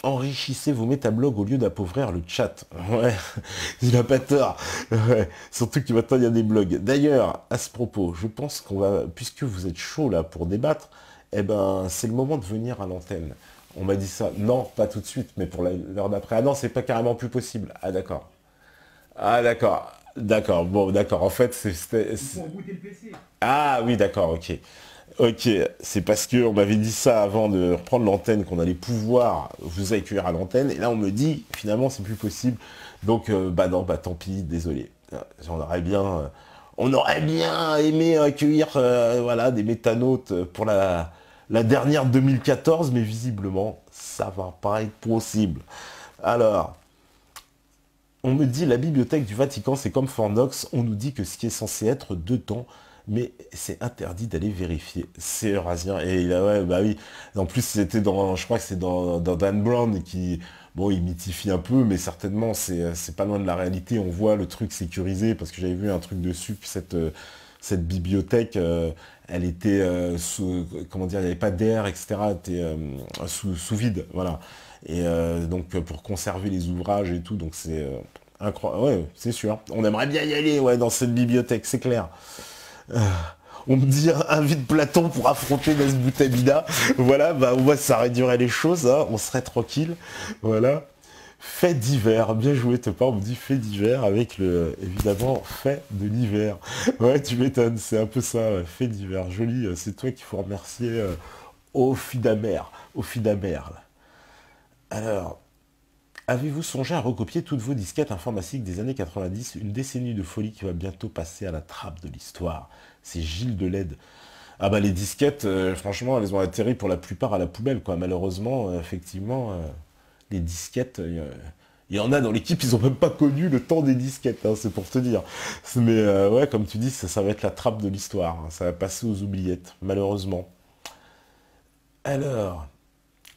enrichissez vos métablogs au lieu d'appauvrir le chat. Ouais, il a pas tort. Ouais. Surtout que maintenant il y a des blogs. D'ailleurs, à ce propos, je pense qu'on va, puisque vous êtes chaud là pour débattre, eh ben c'est le moment de venir à l'antenne. On m'a dit ça. Non, pas tout de suite, mais pour l'heure d'après. Ah non, c'est pas carrément plus possible. Ah d'accord. Ah d'accord. D'accord. Bon, d'accord. En fait, ah oui, d'accord, ok. Ok, c'est parce que on m'avait dit ça avant de reprendre l'antenne qu'on allait pouvoir vous accueillir à l'antenne, et là on me dit finalement c'est plus possible. Donc bah non, bah tant pis, désolé. On aurait bien, on aurait bien aimé accueillir voilà des métanautes pour la dernière 2014, mais visiblement ça va pas être possible. Alors, on me dit la bibliothèque du Vatican, c'est comme Fort Knox, on nous dit que ce qui est censé être dedans, mais c'est interdit d'aller vérifier. C'est Eurasien. Et là, ouais, bah oui. En plus, c'était dans, je crois que c'est dans Dan Brown qui, bon, il mythifie un peu, mais certainement, c'est pas loin de la réalité. On voit le truc sécurisé, parce que j'avais vu un truc dessus, que cette bibliothèque, elle était sous, comment dire, il n'y avait pas d'air, etc. Elle était sous vide, voilà. Et donc pour conserver les ouvrages et tout, donc c'est incroyable, ouais, c'est sûr. On aimerait bien y aller, ouais, dans cette bibliothèque, c'est clair. On me dit invite Platon pour affronter Nesbutabida. Voilà, bah moi ça réduirait les choses, hein, on serait tranquille. Voilà. Fait d'hiver, bien joué Topar, on me dit fait d'hiver avec le, évidemment, fait de l'hiver. Ouais, tu m'étonnes, c'est un peu ça, ouais, fait d'hiver, joli, c'est toi qu'il faut remercier au Fidamer, au Fidamer. Là. Alors, avez-vous songé à recopier toutes vos disquettes informatiques des années 90, une décennie de folie qui va bientôt passer à la trappe de l'histoire? C'est Gilles Deled. Ah bah les disquettes, franchement, elles ont atterri pour la plupart à la poubelle, quoi. Malheureusement, effectivement, les disquettes, il y en a dans l'équipe, ils ont même pas connu le temps des disquettes, hein, c'est pour te dire. Mais ouais, comme tu dis, ça va être la trappe de l'histoire, hein. Ça va passer aux oubliettes, malheureusement. Alors,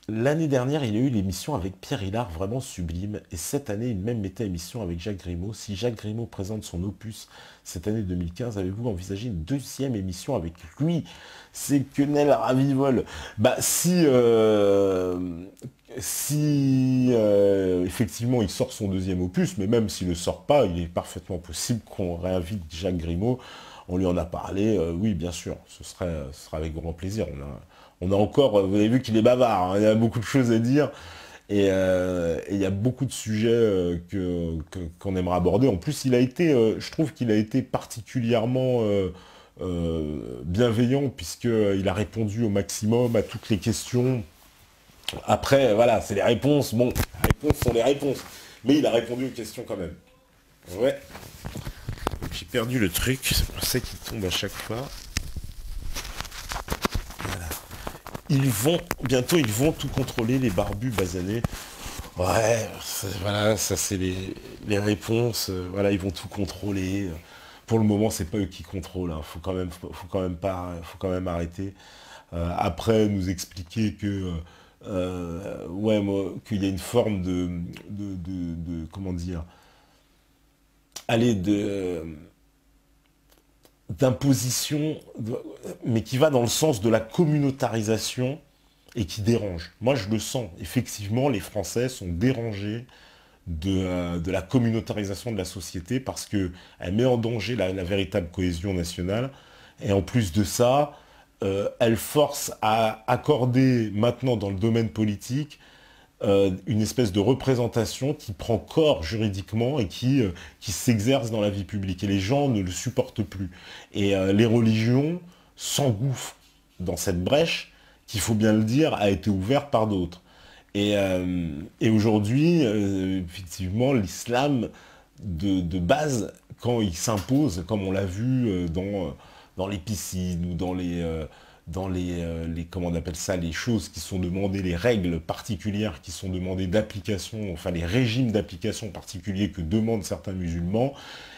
l'année dernière, il y a eu l'émission avec Pierre Hillard, vraiment sublime, et cette année, une même méta-émission avec Jacques Grimaud. Si Jacques Grimaud présente son opus cette année 2015, avez-vous envisagé une deuxième émission avec lui? C'est Quenelle Ravivol. Bah si effectivement il sort son deuxième opus, mais même s'il ne le sort pas, il est parfaitement possible qu'on réinvite Jacques Grimaud. On lui en a parlé, oui bien sûr, ce sera avec grand plaisir. On a encore, vous avez vu qu'il est bavard, hein, il y a beaucoup de choses à dire, et il y a beaucoup de sujets qu'on aimerait aborder. En plus, je trouve qu'il a été particulièrement bienveillant, puisqu'il a répondu au maximum à toutes les questions. Après, voilà, c'est les réponses, bon, les réponses sont les réponses, mais il a répondu aux questions quand même. Ouais, j'ai perdu le truc, c'est pour ça qu'il tombe à chaque fois. Bientôt ils vont tout contrôler, les barbus basanés. Ouais, voilà, ça c'est les réponses. Voilà, ils vont tout contrôler. Pour le moment, c'est pas eux qui contrôlent. Hein. Faut quand même pas, faut quand même arrêter. Après, nous expliquer que, ouais, qu'il y a une forme comment dire, allez, d'imposition, mais qui va dans le sens de la communautarisation et qui dérange. Moi, je le sens. Effectivement, les Français sont dérangés de la communautarisation de la société parce qu'elle met en danger la véritable cohésion nationale. Et en plus de ça, elle force à accorder maintenant dans le domaine politique une espèce de représentation qui prend corps juridiquement et qui s'exerce dans la vie publique. Et les gens ne le supportent plus. Et les religions s'engouffrent dans cette brèche, qu'il faut bien le dire, a été ouverte par d'autres. Et aujourd'hui, effectivement, l'islam de base, quand il s'impose, comme on l'a vu dans les piscines ou dans les comment on appelle ça, les choses qui sont demandées, les règles particulières qui sont demandées d'application, enfin les régimes d'application particuliers que demandent certains musulmans,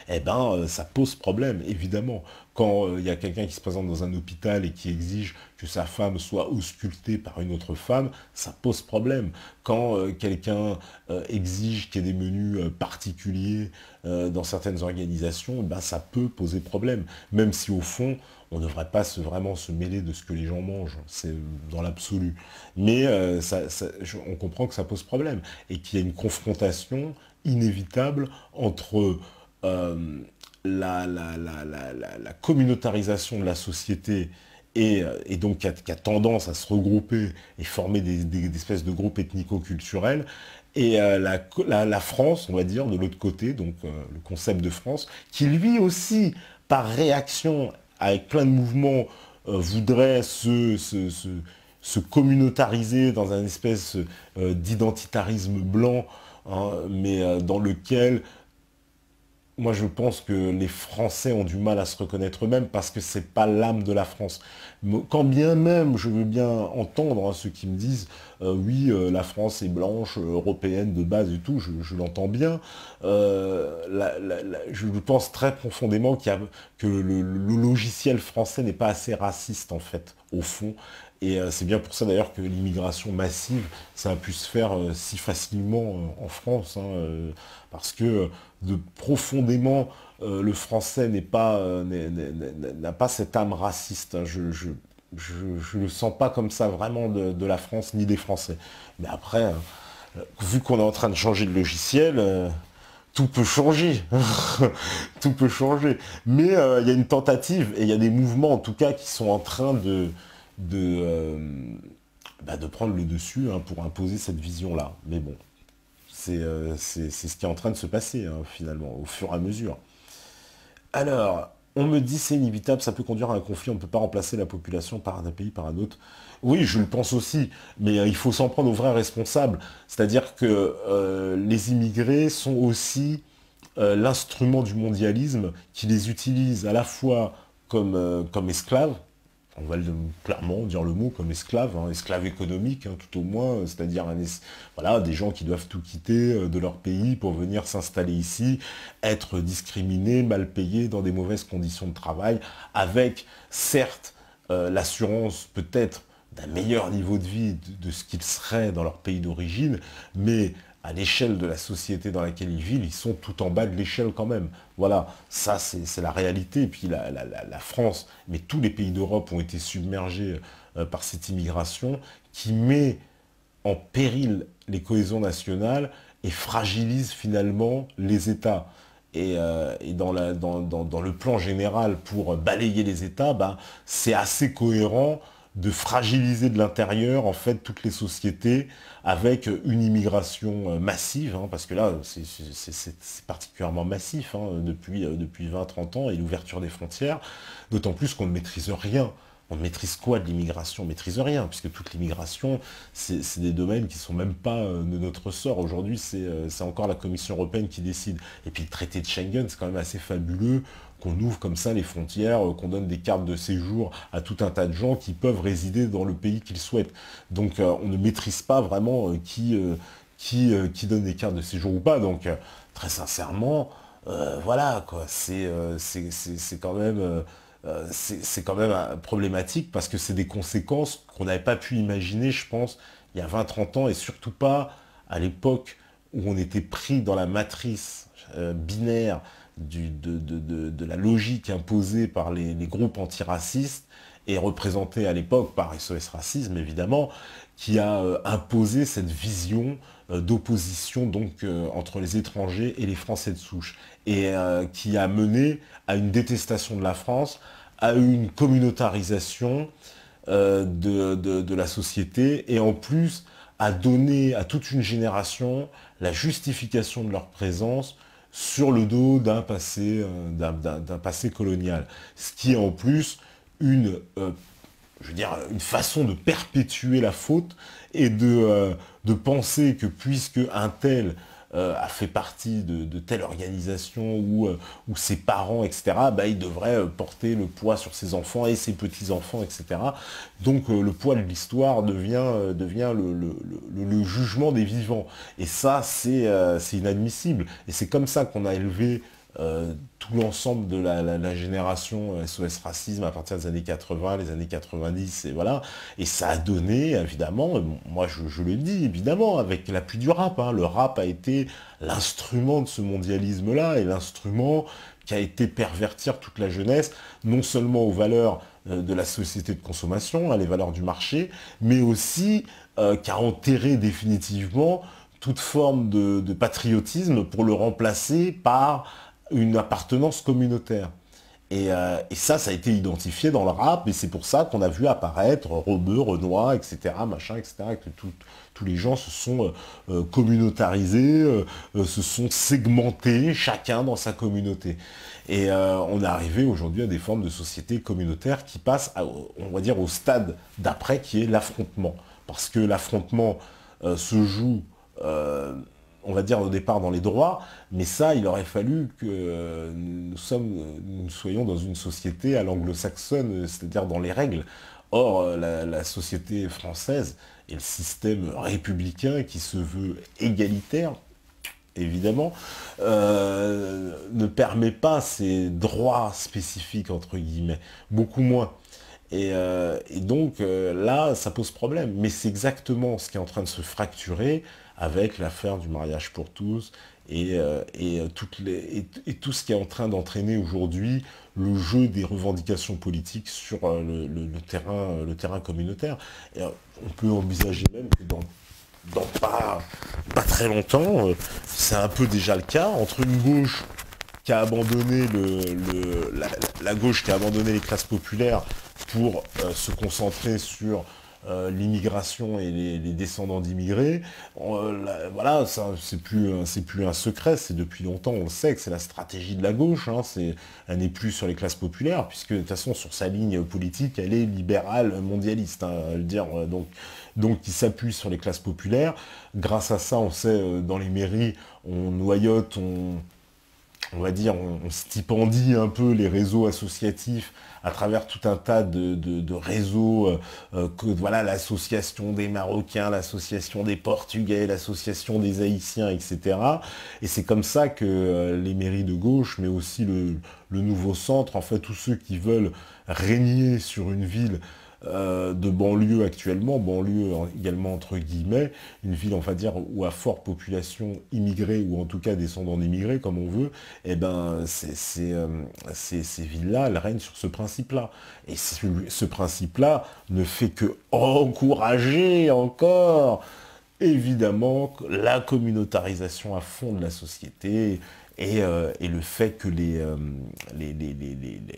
eh ben ça pose problème, évidemment. quand il y a quelqu'un qui se présente dans un hôpital et qui exige que sa femme soit auscultée par une autre femme, ça pose problème. Quand quelqu'un exige qu'il y ait des menus particuliers dans certaines organisations, ben, ça peut poser problème. Même si au fond, on ne devrait pas vraiment se mêler de ce que les gens mangent, c'est dans l'absolu. Mais on comprend que ça pose problème et qu'il y a une confrontation inévitable entre la communautarisation de la société et donc qui a tendance à se regrouper et former des espèces de groupes ethnico-culturels, et la France, on va dire, de l'autre côté, donc le concept de France, qui lui aussi, par réaction, avec plein de mouvements, voudrait se communautariser dans un espèce d'identitarisme blanc, hein, mais dans lequel moi, je pense que les Français ont du mal à se reconnaître eux-mêmes parce que c'est pas l'âme de la France. Quand bien même, je veux bien entendre ceux qui me disent oui, la France est blanche, européenne de base et tout, je l'entends bien. Je pense très profondément que le logiciel français n'est pas assez raciste, en fait, au fond. Et c'est bien pour ça d'ailleurs que l'immigration massive, ça a pu se faire si facilement en France, hein, parce que profondément, le français n'a pas cette âme raciste, hein. Je le sens pas comme ça vraiment de la France ni des Français. Mais après, vu qu'on est en train de changer de logiciel, tout peut changer. Tout peut changer. Mais il y a une tentative et il y a des mouvements en tout cas qui sont en train de prendre le dessus, hein, pour imposer cette vision-là. Mais bon, c'est ce qui est en train de se passer, hein, finalement, au fur et à mesure. Alors, on me dit c'est inévitable, ça peut conduire à un conflit, on ne peut pas remplacer la population par un pays par un autre. Oui, je le pense aussi, mais il faut s'en prendre aux vrais responsables. C'est-à-dire que les immigrés sont aussi l'instrument du mondialisme qui les utilise à la fois comme esclaves. On va clairement dire le mot comme esclave, hein, esclave économique, hein, tout au moins, c'est-à-dire voilà, des gens qui doivent tout quitter de leur pays pour venir s'installer ici, être discriminés, mal payés, dans des mauvaises conditions de travail, avec certes l'assurance peut-être d'un meilleur niveau de vie de ce qu'ils seraient dans leur pays d'origine, mais à l'échelle de la société dans laquelle ils vivent, ils sont tout en bas de l'échelle quand même. Voilà, ça c'est la réalité. Et puis la France, mais tous les pays d'Europe ont été submergés par cette immigration qui met en péril les cohésions nationales et fragilise finalement les États. Et dans le plan général, pour balayer les États, c'est assez cohérent de fragiliser de l'intérieur, en fait, toutes les sociétés avec une immigration massive, hein, parce que là, c'est particulièrement massif, hein, depuis 20-30 ans, et l'ouverture des frontières, d'autant plus qu'on ne maîtrise rien. On maîtrise quoi de l'immigration? On ne maîtrise rien, puisque toute l'immigration, c'est des domaines qui ne sont même pas de notre ressort. Aujourd'hui, c'est encore la Commission européenne qui décide. Et puis le traité de Schengen, c'est quand même assez fabuleux qu'on ouvre comme ça les frontières, qu'on donne des cartes de séjour à tout un tas de gens qui peuvent résider dans le pays qu'ils souhaitent. Donc on ne maîtrise pas vraiment qui donne des cartes de séjour ou pas. Donc très sincèrement, voilà, quoi, c'est quand même... c'est quand même problématique parce que c'est des conséquences qu'on n'avait pas pu imaginer, je pense, il y a 20-30 ans, et surtout pas à l'époque où on était pris dans la matrice binaire de la logique imposée par les groupes antiracistes et représentée à l'époque par SOS Racisme, évidemment, qui a imposé cette vision d'opposition donc entre les étrangers et les Français de souche, et qui a mené à une détestation de la France, à une communautarisation de la société, et en plus à donner à toute une génération la justification de leur présence sur le dos d'un passé colonial. Ce qui est en plus je veux dire, une façon de perpétuer la faute et de penser que puisque un tel a fait partie de telle organisation ou ses parents, etc., il devrait porter le poids sur ses enfants et ses petits-enfants, etc. Donc le poids de l'histoire devient le jugement des vivants. Et ça, c'est inadmissible. Et c'est comme ça qu'on a élevé tout l'ensemble de la génération SOS Racisme à partir des années 80, les années 90, et voilà. Et ça a donné, évidemment, moi je le dis, évidemment, avec l'appui du rap, hein. Le rap a été l'instrument de ce mondialisme-là, et l'instrument qui a été pervertir toute la jeunesse, non seulement aux valeurs de la société de consommation, hein, les valeurs du marché, mais aussi qui a enterré définitivement toute forme de patriotisme pour le remplacer par une appartenance communautaire. Et ça a été identifié dans le rap, et c'est pour ça qu'on a vu apparaître Rebeu, Renoir, etc., machin, etc., que tous les gens se sont communautarisés, se sont segmentés, chacun dans sa communauté. Et on est arrivé aujourd'hui à des formes de société communautaire qui passent, on va dire, au stade d'après, qui est l'affrontement. Parce que l'affrontement se joue on va dire au départ dans les droits, mais ça, il aurait fallu que nous soyons dans une société à l'anglo-saxonne, c'est-à-dire dans les règles. Or, la société française et le système républicain qui se veut égalitaire, évidemment, ne permet pas ces droits spécifiques, entre guillemets, beaucoup moins. Et donc là, ça pose problème. Mais c'est exactement ce qui est en train de se fracturer avec l'affaire du mariage pour tous et tout ce qui est en train d'entraîner aujourd'hui le jeu des revendications politiques sur le terrain communautaire. Et, on peut envisager même que dans pas très longtemps, c'est un peu déjà le cas, entre une gauche qui a abandonné la gauche qui a abandonné les classes populaires pour se concentrer sur l'immigration et les descendants d'immigrés. Voilà, ça c'est plus un secret, c'est depuis longtemps, on le sait que c'est la stratégie de la gauche, hein, elle n'est plus sur les classes populaires, puisque de toute façon sur sa ligne politique, elle est libérale mondialiste, hein, à le dire, donc il s'appuie sur les classes populaires. Grâce à ça, on sait, dans les mairies, on noyote, on va dire, on stipendie un peu les réseaux associatifs à travers tout un tas de réseaux, voilà, l'association des Marocains, l'association des Portugais, l'association des Haïtiens, etc. Et c'est comme ça que les mairies de gauche, mais aussi le nouveau centre, en fait, tous ceux qui veulent régner sur une ville de banlieue actuellement, banlieue également entre guillemets, une ville on va dire où à forte population immigrée ou en tout cas descendants d'immigrés comme on veut, et ben ces villes-là, elles règnent sur ce principe-là. Et ce principe-là ne fait que encourager encore évidemment la communautarisation à fond de la société et le fait que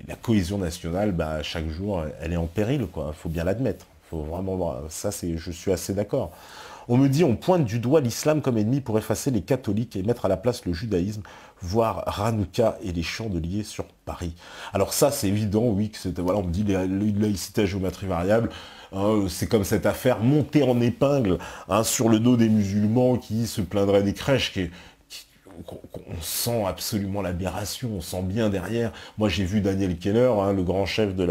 la cohésion nationale, bah, chaque jour, elle est en péril, quoi. Faut bien l'admettre. Faut vraiment, ça, je suis assez d'accord. On me dit, on pointe du doigt l'islam comme ennemi pour effacer les catholiques et mettre à la place le judaïsme, voire Hanouka et les chandeliers sur Paris. Alors ça, c'est évident, oui, que voilà, on me dit laïcité à géométrie variable. Hein, c'est comme cette affaire montée en épingle, hein, sur le dos des musulmans qui se plaindraient des crèches, on sent absolument l'aberration, on sent bien derrière. Moi, j'ai vu Daniel Keller, hein, le grand chef de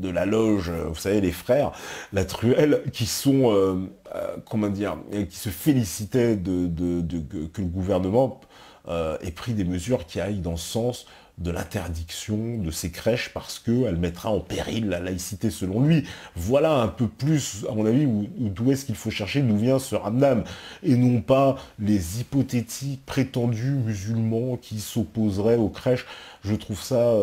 la loge, vous savez, les frères, la Truelle, qui sont, comment dire, qui se félicitaient que le gouvernement ait pris des mesures qui aillent dans le sens de l'interdiction de ces crèches parce qu'elle mettra en péril la laïcité selon lui. Voilà un peu plus, à mon avis, d'où est-ce qu'il faut chercher, d'où vient ce ramdam, et non pas les hypothétiques prétendus musulmans qui s'opposeraient aux crèches. Je trouve ça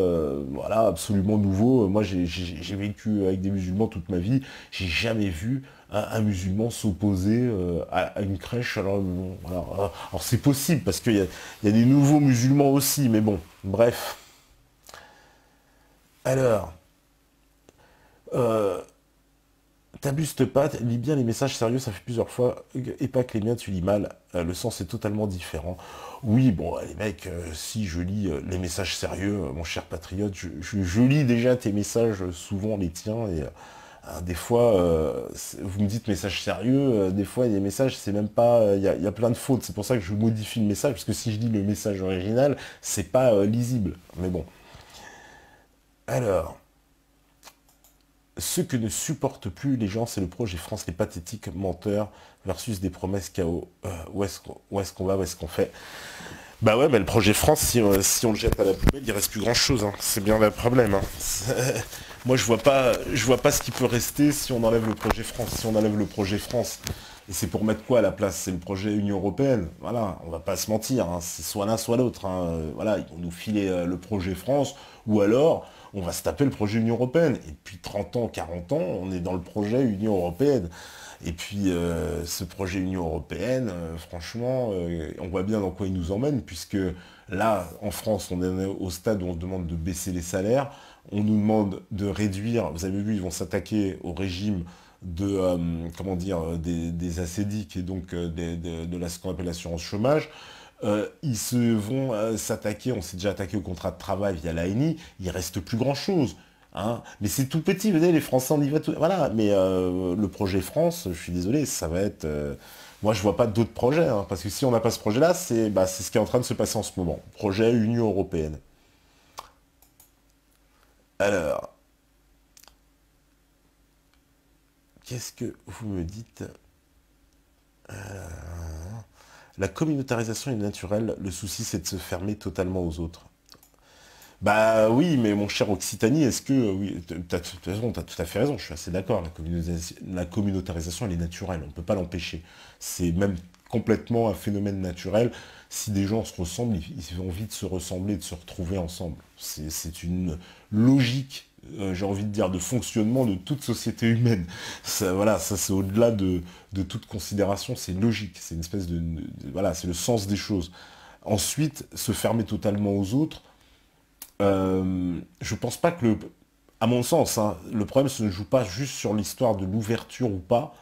voilà, absolument nouveau. Moi, j'ai vécu avec des musulmans toute ma vie, j'ai jamais vu un musulman s'opposer à une crèche. Alors, alors c'est possible, parce qu'il y a des nouveaux musulmans aussi, mais bon, bref. Alors, t'abuses pas, lis bien les messages sérieux, ça fait plusieurs fois, et pas que les miens, tu lis mal, le sens est totalement différent. Oui, bon, les mecs, si je lis les messages sérieux, mon cher patriote, je lis déjà tes messages, souvent les tiens, et des fois, vous me dites message sérieux, des fois, il y a des messages, c'est même pas, il y a plein de fautes, c'est pour ça que je modifie le message, parce que si je lis le message original, c'est pas lisible, mais bon. Alors... Ce que ne supportent plus les gens, c'est le projet France, les pathétiques menteurs versus des promesses chaos. Où est-ce qu'on va, où est-ce qu'on fait? Bah ouais, mais le projet France, si on le jette à la poubelle, il reste plus grand-chose, hein. C'est bien le problème, hein. Moi, je vois pas ce qui peut rester si on enlève le projet France. Si on enlève le projet France, et c'est pour mettre quoi à la place? C'est le projet Union Européenne. Voilà, on va pas se mentir, hein. C'est soit l'un, soit l'autre, hein. Voilà, ils vont nous filer le projet France, ou alors on va se taper le projet Union Européenne. Et depuis 30 ans, 40 ans, on est dans le projet Union Européenne. Et puis, ce projet Union Européenne, franchement, on voit bien dans quoi il nous emmène, puisque là, en France, on est au stade où on demande de baisser les salaires, on nous demande de réduire, vous avez vu, ils vont s'attaquer au régime comment dire, des assédiques et donc ce qu'on appelle l'assurance chômage. Ils se vont s'attaquer, on s'est déjà attaqué au contrat de travail via l'ANI, il reste plus grand-chose. Hein. Mais c'est tout petit, vous savez, les Français, on y va tout... Voilà, mais le projet France, je suis désolé, ça va être... moi, je vois pas d'autres projets, hein, parce que si on n'a pas ce projet-là, c'est ce qui est en train de se passer en ce moment. Projet Union Européenne. Alors, qu'est-ce que vous me dites? La communautarisation est naturelle, le souci c'est de se fermer totalement aux autres. Bah oui, mais mon cher Occitanie, est-ce que... Oui, t'as tout à fait raison, je suis assez d'accord, la communautarisation, elle est naturelle, on ne peut pas l'empêcher. C'est même complètement un phénomène naturel. Si des gens se ressemblent, ils ont envie de se ressembler, de se retrouver ensemble. C'est une logique, j'ai envie de dire, de fonctionnement de toute société humaine. Ça, voilà, ça c'est au-delà de toute considération, c'est logique, c'est une espèce voilà, c'est le sens des choses. Ensuite, se fermer totalement aux autres, je pense pas que à mon sens, hein, le problème se ne joue pas juste sur l'histoire de l'ouverture ou pas,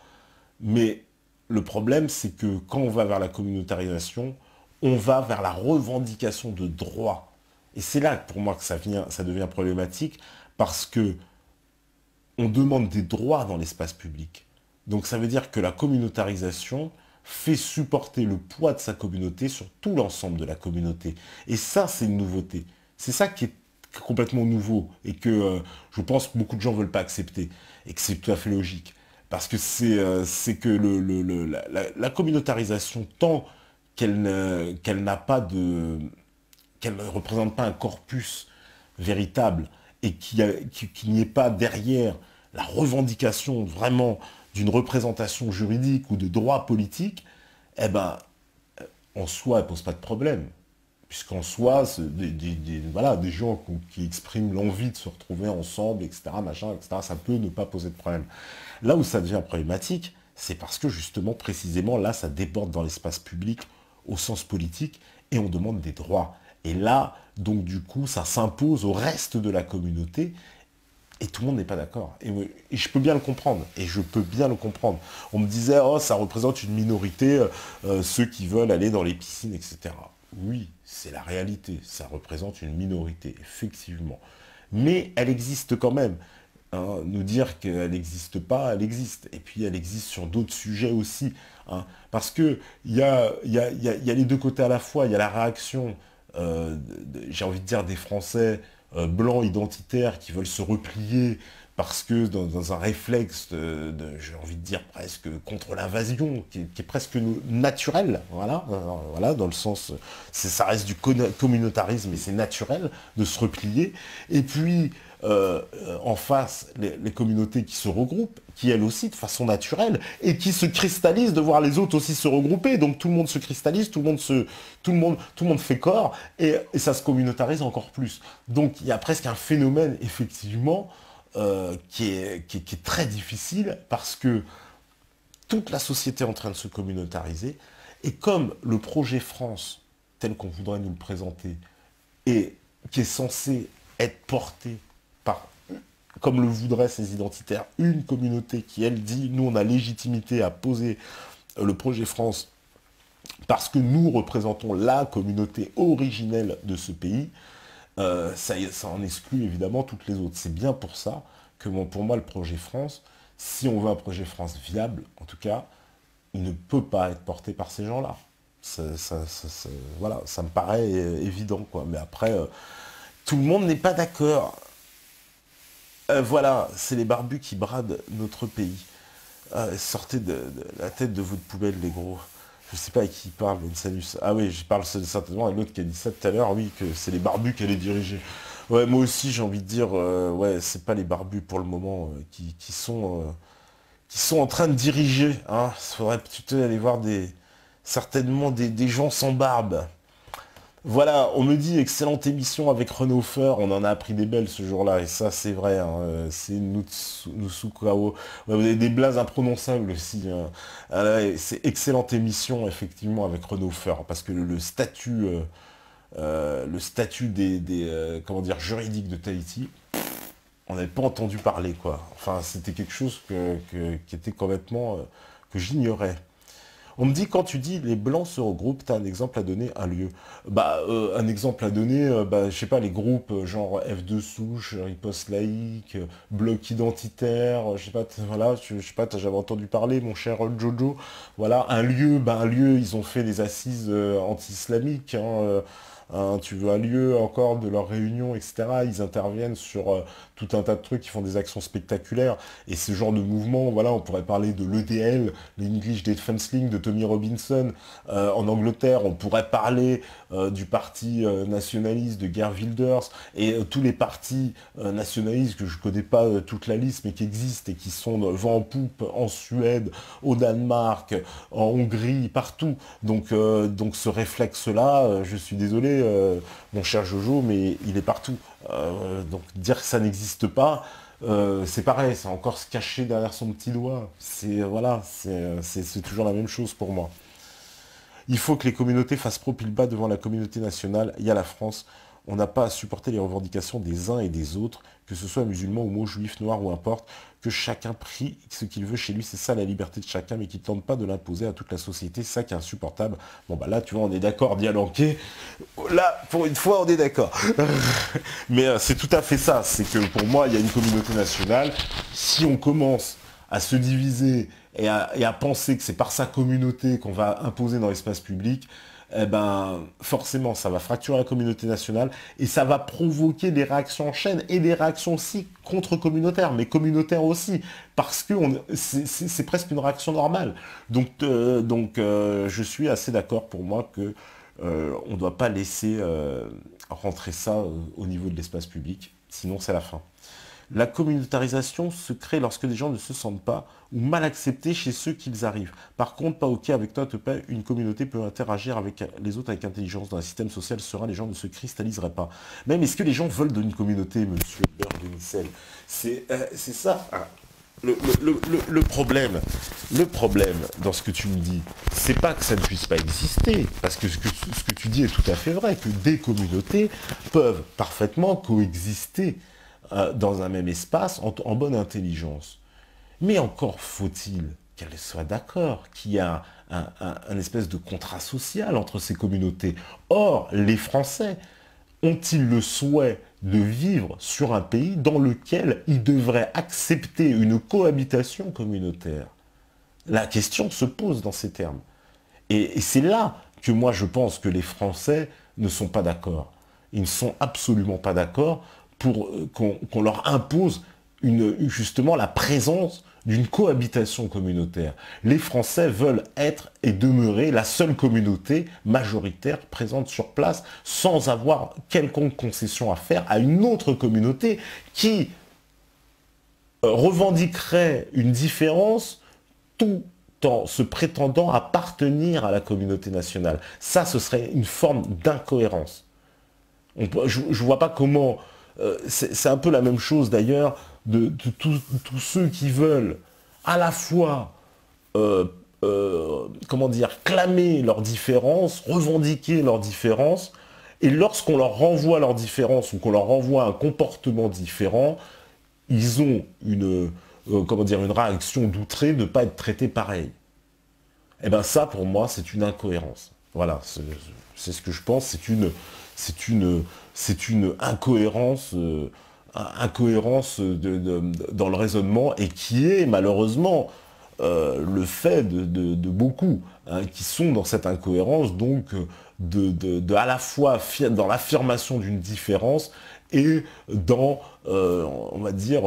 mais le problème c'est que quand on va vers la communautarisation, on va vers la revendication de droits. Et c'est là pour moi que ça devient problématique, parce que on demande des droits dans l'espace public. Donc ça veut dire que la communautarisation fait supporter le poids de sa communauté sur tout l'ensemble de la communauté. Et ça, c'est une nouveauté. C'est ça qui est complètement nouveau et que je pense que beaucoup de gens ne veulent pas accepter et que c'est tout à fait logique. Parce que c'est que la communautarisation, tant qu'elle n'a pas qu'elle ne représente pas un corpus véritable et qu'il n'y ait pas derrière la revendication vraiment d'une représentation juridique ou de droit politique, eh ben, en soi, elle ne pose pas de problème. Puisqu'en soi, c'est voilà, des gens qui expriment l'envie de se retrouver ensemble, etc., machin, etc., ça peut ne pas poser de problème. Là où ça devient problématique, c'est parce que justement, précisément, là, ça déborde dans l'espace public au sens politique et on demande des droits. Et là, donc du coup, ça s'impose au reste de la communauté et tout le monde n'est pas d'accord. Et je peux bien le comprendre. Et je peux bien le comprendre. On me disait, oh, ça représente une minorité, ceux qui veulent aller dans les piscines, etc. Oui, c'est la réalité. Ça représente une minorité, effectivement. Mais elle existe quand même. Hein. Nous dire qu'elle n'existe pas, elle existe. Et puis elle existe sur d'autres sujets aussi. Hein. Parce que il y a les deux côtés à la fois. Il y a la réaction, j'ai envie de dire, des Français blancs identitaires qui veulent se replier parce que dans un réflexe j'ai envie de dire presque contre l'invasion, qui est presque naturel, voilà, voilà, dans le sens, ça reste du communautarisme et c'est naturel de se replier. Et puis en face, les communautés qui se regroupent, qui elles aussi de façon naturelle, et qui se cristallisent de voir les autres aussi se regrouper. Donc tout le monde se cristallise, tout le monde fait corps, et ça se communautarise encore plus. Donc il y a presque un phénomène, effectivement, qui est très difficile, parce que toute la société est en train de se communautariser, et comme le projet France, tel qu'on voudrait nous le présenter, et qui est censé être porté par, comme le voudraient ces identitaires, une communauté qui, elle, dit, nous, on a légitimité à poser le projet France parce que nous représentons la communauté originelle de ce pays, ça en exclut évidemment toutes les autres. C'est bien pour ça que pour moi, le projet France, si on veut un projet France viable, en tout cas, il ne peut pas être porté par ces gens-là. Voilà, ça me paraît évident, quoi. Mais après, tout le monde n'est pas d'accord. Voilà, c'est les barbus qui bradent notre pays. Sortez de la tête de votre poubelle, les gros. Je sais pas à qui il parle, Bensalus. Ah oui, je parle certainement à l'autre qui a dit ça tout à l'heure, oui, que c'est les barbus qui allaient diriger. Ouais, moi aussi, j'ai envie de dire, ouais, c'est pas les barbus pour le moment qui sont en train de diriger. Hein. Il faudrait plutôt aller voir certainement des gens sans barbe. Voilà, on me dit excellente émission avec Renaud-Fer, on en a appris des belles ce jour-là, et ça c'est vrai, hein, c'est Nutsukao. Ouais, vous avez des blazes imprononçables aussi. Hein. Ah, là, c'est excellente émission effectivement avec Renaud-Fer, parce que le statut comment dire, juridique de Tahiti, on n'avait pas entendu parler quoi. Enfin, c'était quelque chose qui était complètement que j'ignorais. On me dit, quand tu dis les blancs se regroupent, tu as un exemple à donner, un lieu. Bah, un exemple à donner, bah, je sais pas, les groupes genre F2 Souche, Riposte Laïque, Bloc Identitaire, je sais pas, voilà, je sais pas, t'as jamais entendu parler, mon cher Jojo. Voilà, un lieu, ils ont fait des assises anti-islamiques, hein, hein, tu veux un lieu encore de leur réunion, etc. Ils interviennent sur tout un tas de trucs, ils font des actions spectaculaires. Et ce genre de mouvement, voilà, on pourrait parler de l'EDL, l'English Defence League de Tommy Robinson en Angleterre. On pourrait parler du parti nationaliste de Geert Wilders et tous les partis nationalistes que je connais pas toute la liste, mais qui existent et qui sont vent en poupe en Suède, au Danemark, en Hongrie, partout. Donc ce réflexe-là, je suis désolé, mon cher Jojo, mais il est partout. Donc dire que ça n'existe pas, c'est pareil, c'est encore se cacher derrière son petit doigt. C'est voilà, c'est toujours la même chose pour moi. Il faut que les communautés fassent pro pile bas devant la communauté nationale. Il y a la France. On n'a pas à supporter les revendications des uns et des autres, que ce soit musulman, homo, juif, noir ou importe, que chacun prie ce qu'il veut chez lui, c'est ça la liberté de chacun, mais qui ne tente pas de l'imposer à toute la société, c'est ça qui est insupportable. Bon bah là, tu vois, on est d'accord, Dialanqué. Là, pour une fois, on est d'accord. Mais c'est tout à fait ça, c'est que pour moi, il y a une communauté nationale. Si on commence à se diviser et à penser que c'est par sa communauté qu'on va imposer dans l'espace public, eh ben, forcément, ça va fracturer la communauté nationale et ça va provoquer des réactions en chaîne et des réactions aussi contre-communautaires, mais communautaires aussi, parce que c'est presque une réaction normale. Donc, je suis assez d'accord pour moi que on ne doit pas laisser rentrer ça au niveau de l'espace public, sinon c'est la fin. La communautarisation se crée lorsque les gens ne se sentent pas ou mal acceptés chez ceux qu'ils arrivent. Par contre, pas ok avec toi, une communauté peut interagir avec les autres avec intelligence. Dans un système social serein, les gens ne se cristalliseraient pas. Même, est-ce que les gens veulent d'une communauté, monsieur Bergenicel? C'est ça. Hein. Le problème dans ce que tu me dis, c'est pas que ça ne puisse pas exister, parce que ce que tu dis est tout à fait vrai, que des communautés peuvent parfaitement coexister dans un même espace en bonne intelligence. Mais encore faut-il qu'elles soient d'accord, qu'il y a un espèce de contrat social entre ces communautés. Or, les Français ont-ils le souhait de vivre sur un pays dans lequel ils devraient accepter une cohabitation communautaire? La question se pose dans ces termes. Et c'est là que moi je pense que les Français ne sont pas d'accord. Ils ne sont absolument pas d'accord pour qu'on leur impose justement la présence d'une cohabitation communautaire. Les Français veulent être et demeurer la seule communauté majoritaire présente sur place sans avoir quelconque concession à faire à une autre communauté qui revendiquerait une différence tout en se prétendant appartenir à la communauté nationale. Ça, ce serait une forme d'incohérence. Je ne vois pas comment... c'est un peu la même chose d'ailleurs de tous ceux qui veulent à la fois comment dire, clamer leurs différences, revendiquer leurs différences, et lorsqu'on leur renvoie leurs différences ou qu'on leur renvoie un comportement différent, ils ont comment dire, une réaction d'outré de ne pas être traités pareil. Et bien ça, pour moi, c'est une incohérence. Voilà, c'est ce que je pense, c'est une incohérence, dans le raisonnement et qui est malheureusement le fait de beaucoup hein, qui sont dans cette incohérence, donc à la fois dans l'affirmation d'une différence et dans, on va dire,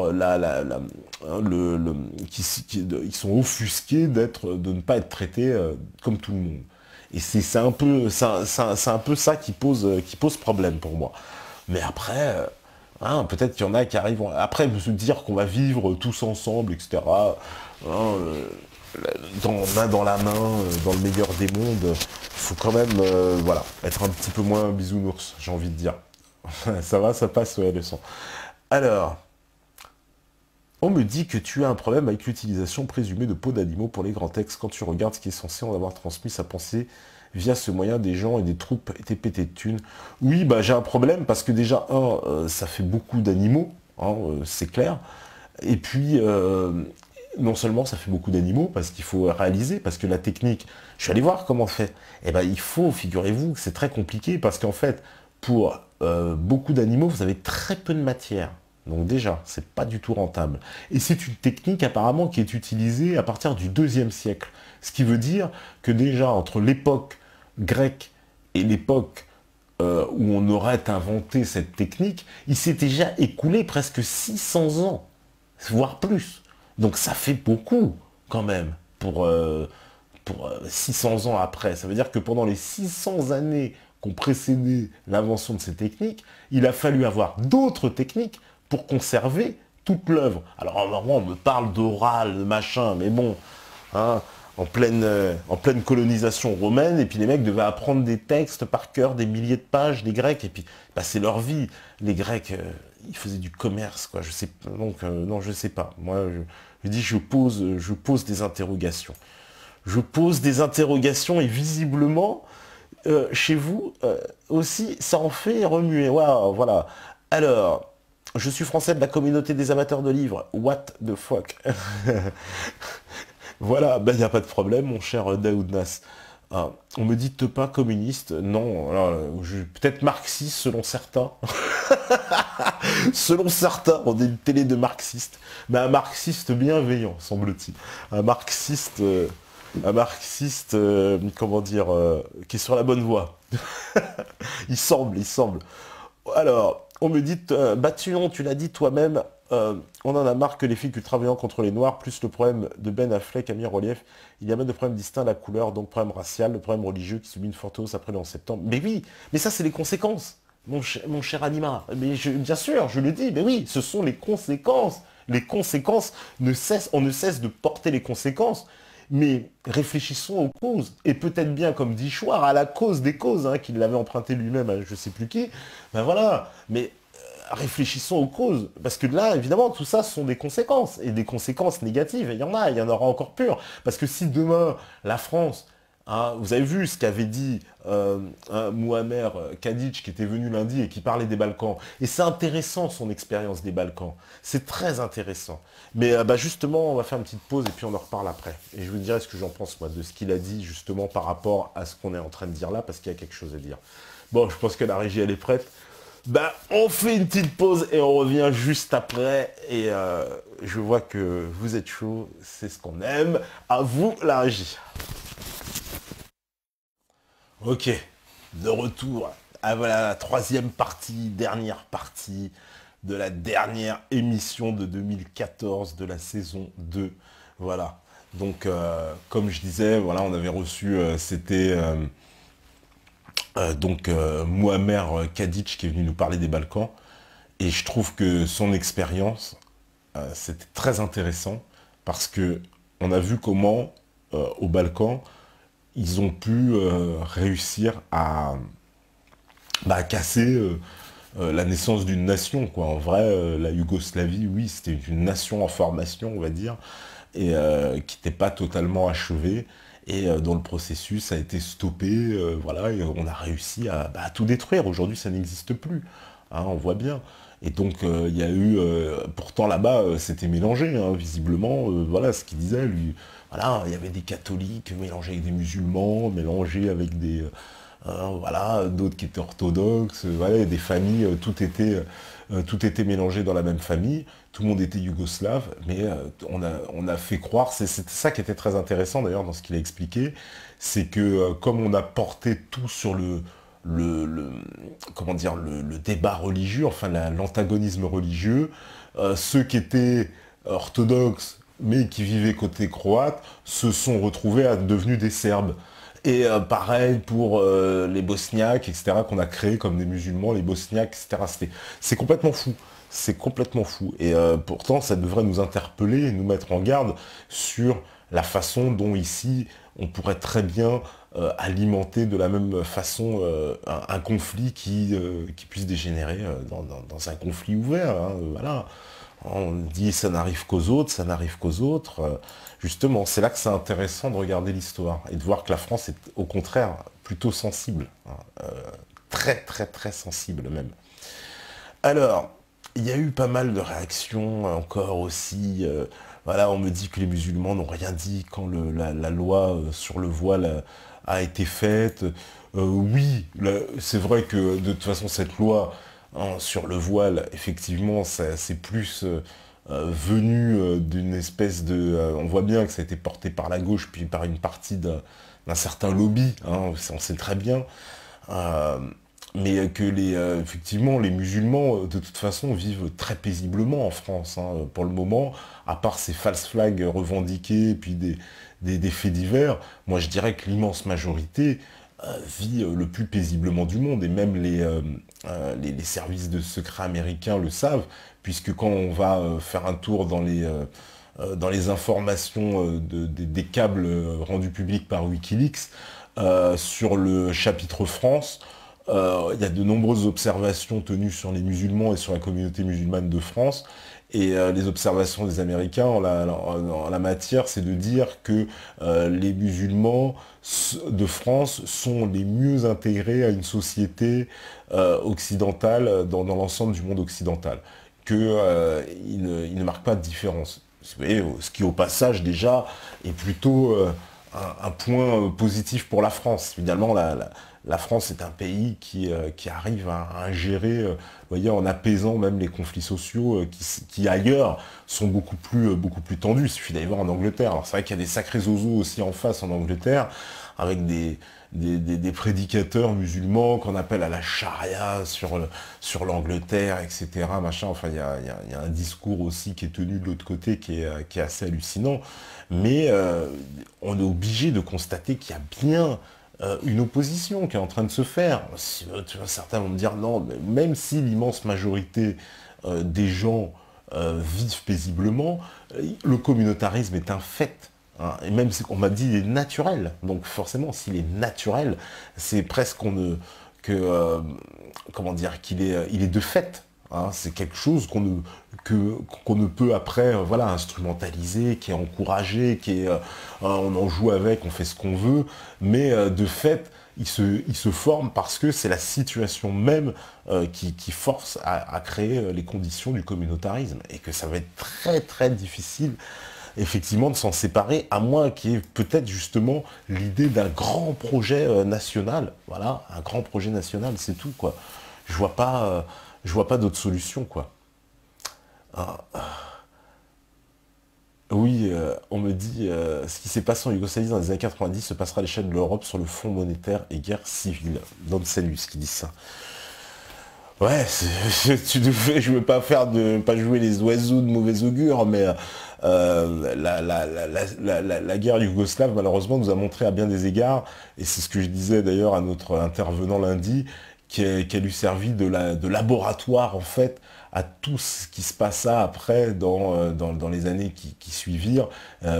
ils sont offusqués de ne pas être traités comme tout le monde. Et c'est un peu, c'est un peu ça qui pose problème pour moi. Mais après, hein, peut-être qu'il y en a qui arrivent... Après, se dire qu'on va vivre tous ensemble, etc., hein, main dans la main, dans le meilleur des mondes, il faut quand même, voilà, être un petit peu moins bisounours, j'ai envie de dire. Ça va, ça passe, ouais, le son. Alors, on me dit que tu as un problème avec l'utilisation présumée de peaux d'animaux pour les grands textes. Quand tu regardes ce qui est censé en avoir transmis sa pensée via ce moyen, des gens et des troupes étaient pétés de thunes. Oui, bah j'ai un problème parce que déjà, ça fait beaucoup d'animaux, hein, c'est clair. Et puis, non seulement ça fait beaucoup d'animaux, parce qu'il faut réaliser, parce que la technique, je suis allé voir comment on fait. Eh ben, il faut, figurez-vous, que c'est très compliqué, parce qu'en fait, pour beaucoup d'animaux, vous avez très peu de matière. Donc déjà, c'est pas du tout rentable. Et c'est une technique apparemment qui est utilisée à partir du IIe siècle. Ce qui veut dire que déjà, entre l'époque grecque et l'époque où on aurait inventé cette technique, il s'est déjà écoulé presque 600 ans, voire plus. Donc ça fait beaucoup, quand même, pour 600 ans après. Ça veut dire que pendant les 600 années qui ont précédé l'invention de ces techniques, il a fallu avoir d'autres techniques pour conserver toute l'œuvre. Alors, normalement, on me parle d'oral, de machin, mais bon, hein, en pleine colonisation romaine, et puis les mecs devaient apprendre des textes par cœur, des milliers de pages, les Grecs, et puis passer leur vie. Les Grecs, ils faisaient du commerce, quoi. Je sais, donc, non, je sais pas. Moi, je dis, je pose des interrogations. Je pose des interrogations, et visiblement, chez vous, aussi, ça en fait remuer. Waouh, voilà. Alors, je suis français de la communauté des amateurs de livres. What the fuck? Voilà, ben il n'y a pas de problème, mon cher Daoud Nas. Ah, on me dit te pas communiste. Non, peut-être marxiste selon certains. Selon certains, on est une télé de marxistes. Mais un marxiste bienveillant, semble-t-il. Un marxiste, comment dire, qui est sur la bonne voie. Il semble. Alors, on me dit, Batuon, tu l'as dit toi-même, on en a marre que les filles travaillant contre les noirs, plus le problème de Ben Affleck a mis en relief. Il y a même de problèmes distincts, la couleur, donc problème racial, le problème religieux qui subit une forte hausse après le 11 septembre. Mais oui, mais ça c'est les conséquences, mon cher Anima. Mais bien sûr, je le dis, mais oui, ce sont les conséquences. Les conséquences on ne cesse de porter les conséquences. Mais réfléchissons aux causes. Et peut-être bien, comme dit Chouard, à la cause des causes, hein, qu'il l'avait emprunté lui-même à je sais plus qui. Ben voilà. Mais réfléchissons aux causes. Parce que là, évidemment, tout ça, ce sont des conséquences. Et des conséquences négatives. Et il y en aura encore pire. Parce que si demain, la France, hein, vous avez vu ce qu'avait dit Muammer Kadic, qui était venu lundi et qui parlait des Balkans. Et c'est intéressant, son expérience des Balkans. C'est très intéressant. Mais bah, justement, on va faire une petite pause et puis on en reparle après. Et je vous dirai ce que j'en pense, moi, de ce qu'il a dit, justement, par rapport à ce qu'on est en train de dire là, parce qu'il y a quelque chose à dire. Bon, je pense que la régie, elle est prête. Ben, on fait une petite pause et on revient juste après. Et je vois que vous êtes chaud, c'est ce qu'on aime. À vous, la régie. Ok, de retour. Ah voilà, la troisième partie, dernière partie de la dernière émission de 2014 de la saison 2. Voilà. Donc, comme je disais, voilà, on avait reçu, c'était Muammer Kadic qui est venu nous parler des Balkans. Et je trouve que son expérience, c'était très intéressant parce que on a vu comment, aux Balkans, ils ont pu réussir à casser la naissance d'une nation, quoi. En vrai, la Yougoslavie, oui, c'était une nation en formation, on va dire, et qui n'était pas totalement achevée. Et dans le processus, ça a été stoppé, voilà, et on a réussi à tout détruire. Aujourd'hui, ça n'existe plus, hein, on voit bien. Et donc, il y a eu... pourtant, là-bas, c'était mélangé, hein, visiblement. Voilà ce qu'il disait, lui. Voilà, il y avait des catholiques mélangés avec des musulmans, mélangés avec des... voilà, d'autres qui étaient orthodoxes. Voilà, des familles, tout était mélangé dans la même famille. Tout le monde était yougoslave, mais on a fait croire... C'était ça qui était très intéressant, d'ailleurs, dans ce qu'il a expliqué. C'est que, comme on a porté tout sur comment dire, le débat religieux, enfin l'antagonisme religieux, ceux qui étaient orthodoxes mais qui vivaient côté croate se sont retrouvés à devenus des Serbes. Et pareil pour les Bosniaques, etc., qu'on a créés comme des musulmans, les Bosniaques, etc. C'est complètement fou. C'est complètement fou. Et pourtant, ça devrait nous interpeller et nous mettre en garde sur la façon dont ici, on pourrait très bien alimenter de la même façon un conflit qui puisse dégénérer dans un conflit ouvert. Hein, voilà. On dit ça n'arrive qu'aux autres, ça n'arrive qu'aux autres. Justement, c'est là que c'est intéressant de regarder l'histoire et de voir que la France est au contraire plutôt sensible. Hein, très très très sensible même. Alors, il y a eu pas mal de réactions encore aussi. Voilà, on me dit que les musulmans n'ont rien dit quand la loi sur le voile a été faite. Oui, c'est vrai que de toute façon cette loi hein, sur le voile, effectivement, c'est plus venu d'une espèce de... on voit bien que ça a été porté par la gauche, puis par une partie d'un certain lobby, hein, on sait très bien. Euh, mais que effectivement, les musulmans, de toute façon, vivent très paisiblement en France, hein, pour le moment, à part ces false flags revendiqués, puis des faits divers. Moi, je dirais que l'immense majorité vit le plus paisiblement du monde, et même les services de secret américains le savent, puisque quand on va faire un tour dans les informations des câbles rendus publics par Wikileaks, sur le chapitre France, il y a de nombreuses observations tenues sur les musulmans et sur la communauté musulmane de France. Et les observations des Américains en la matière, c'est de dire que les musulmans de France sont les mieux intégrés à une société occidentale dans l'ensemble du monde occidental. Qu'ils ne marquent pas de différence. Vous voyez, ce qui au passage déjà est plutôt un point positif pour la France. Finalement, la France est un pays qui arrive à gérer, vous voyez, en apaisant même les conflits sociaux qui ailleurs sont beaucoup plus tendus. Il suffit d'aller voir en Angleterre. Alors c'est vrai qu'il y a des sacrés zozos aussi en face en Angleterre, avec des prédicateurs musulmans qu'on appelle à la charia sur l'Angleterre, etc. Machin. Enfin, il y a un discours aussi qui est tenu de l'autre côté qui est assez hallucinant. Mais on est obligé de constater qu'il y a bien une opposition qui est en train de se faire. Certains vont me dire non, mais même si l'immense majorité des gens vivent paisiblement, le communautarisme est un fait. Hein, et même si on m'a dit il est naturel. Donc forcément, s'il est naturel, c'est presque comment dire, il est de fait. Hein, c'est quelque chose qu'on ne peut après voilà, instrumentaliser, qui est encouragé, on en joue avec, on fait ce qu'on veut, mais de fait, il se forme parce que c'est la situation même qui force à créer les conditions du communautarisme, et que ça va être très très difficile effectivement de s'en séparer, à moins qu'il y ait peut-être justement l'idée d'un grand projet national. Voilà, un grand projet national, c'est tout, quoi. Je vois pas d'autre solution, quoi. Ah, oui, on me dit, ce qui s'est passé en Yougoslavie dans les années 90 se passera à l'échelle de l'Europe sur le Fonds monétaire et guerre civile. Don Salus qui dit ça. Ouais, je veux pas pas jouer les oiseaux de mauvais augure, mais la guerre yougoslave, malheureusement, nous a montré à bien des égards, et c'est ce que je disais d'ailleurs à notre intervenant lundi, qu'elle lui servi de laboratoire, en fait, à tout ce qui se passa après dans les années qui suivirent,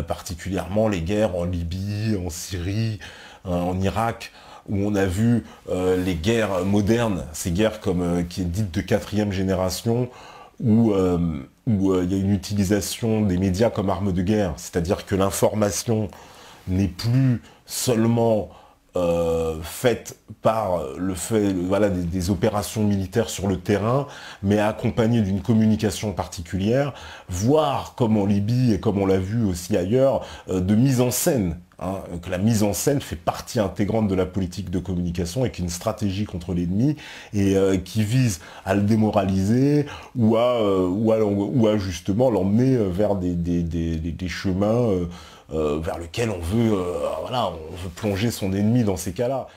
particulièrement les guerres en Libye, en Syrie, en Irak, où on a vu les guerres modernes, ces guerres qui est dites de quatrième génération, où il y a une utilisation des médias comme arme de guerre, c'est-à-dire que l'information n'est plus seulement faite par le fait voilà, des opérations militaires sur le terrain, mais accompagnée d'une communication particulière, voire, comme en Libye et comme on l'a vu aussi ailleurs, de mise en scène. Hein, que la mise en scène fait partie intégrante de la politique de communication et qu'une stratégie contre l'ennemi et qui vise à le démoraliser ou à justement l'emmener vers des chemins vers lesquels on veut, voilà, on veut plonger son ennemi dans ces cas-là.